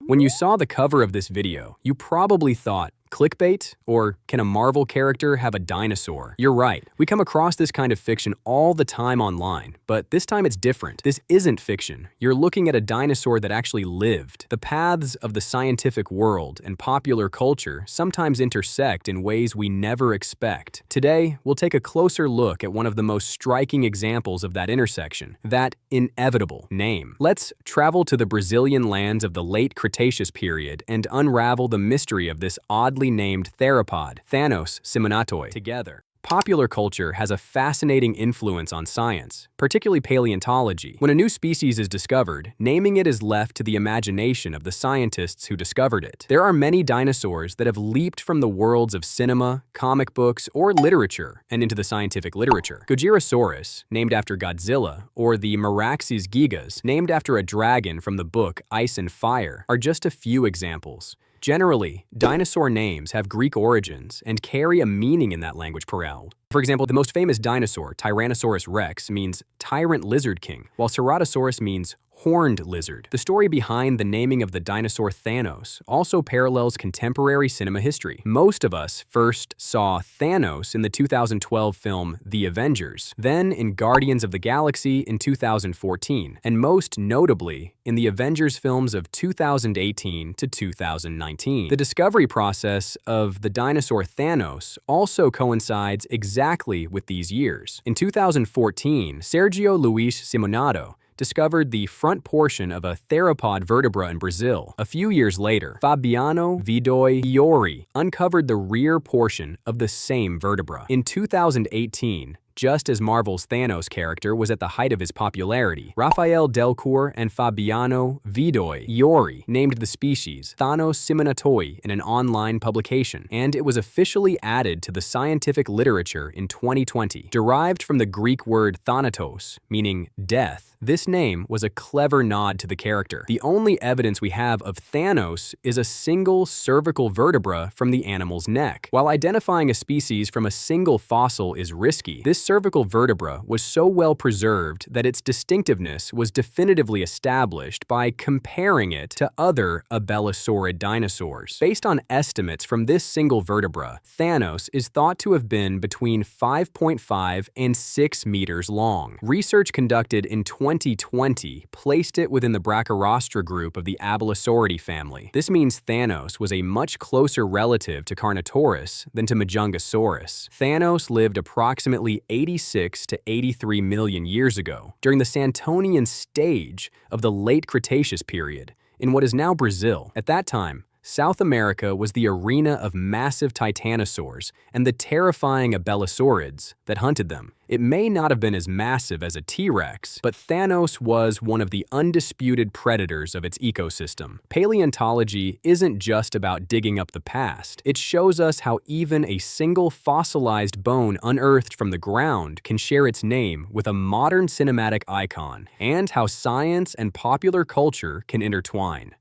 When you saw the cover of this video, you probably thought, clickbait? Or can a Marvel character have a dinosaur? You're right. We come across this kind of fiction all the time online, but this time it's different. This isn't fiction. You're looking at a dinosaur that actually lived. The paths of the scientific world and popular culture sometimes intersect in ways we never expect. Today, we'll take a closer look at one of the most striking examples of that intersection, that inevitable name. Let's travel to the Brazilian lands of the late Cretaceous period and unravel the mystery of this oddly named theropod, Thanos simonatoi, together. Popular culture has a fascinating influence on science, particularly paleontology. When a new species is discovered, naming it is left to the imagination of the scientists who discovered it. There are many dinosaurs that have leaped from the worlds of cinema, comic books, or literature and into the scientific literature. Gojirasaurus, named after Godzilla, or the Meraxes gigas, named after a dragon from the book Ice and Fire, are just a few examples. Generally, dinosaur names have Greek origins and carry a meaning in that language parallel. For example, the most famous dinosaur, Tyrannosaurus rex, means tyrant lizard king, while Ceratosaurus means horned lizard. The story behind the naming of the dinosaur Thanos also parallels contemporary cinema history. Most of us first saw Thanos in the 2012 film The Avengers, then in Guardians of the Galaxy in 2014, and most notably in the Avengers films of 2018 to 2019. The discovery process of the dinosaur Thanos also coincides exactly with these years. In 2014, Sergio Luis Simonato discovered the front portion of a theropod vertebra in Brazil. A few years later, Fabiano Vidoi Iori uncovered the rear portion of the same vertebra. In 2018, just as Marvel's Thanos character was at the height of his popularity, Rafael Delcourt and Fabiano Vidoi Iori named the species Thanos simonatoi in an online publication, and it was officially added to the scientific literature in 2020. Derived from the Greek word thanatos, meaning death, this name was a clever nod to the character. The only evidence we have of Thanos is a single cervical vertebra from the animal's neck. While identifying a species from a single fossil is risky, this cervical vertebra was so well preserved that its distinctiveness was definitively established by comparing it to other abelosaurid dinosaurs. Based on estimates from this single vertebra, Thanos is thought to have been between 5.5 and 6 meters long. Research conducted in 2020 placed it within the Brachyrostra group of the Abelosauridae family. This means Thanos was a much closer relative to Carnotaurus than to Majungasaurus. Thanos lived approximately 86 to 83 million years ago, during the Santonian stage of the late Cretaceous period, in what is now Brazil. At that time, South America was the arena of massive titanosaurs and the terrifying abelosaurids that hunted them. It may not have been as massive as a T-Rex, but Thanos was one of the undisputed predators of its ecosystem. Paleontology isn't just about digging up the past. It shows us how even a single fossilized bone unearthed from the ground can share its name with a modern cinematic icon, and how science and popular culture can intertwine.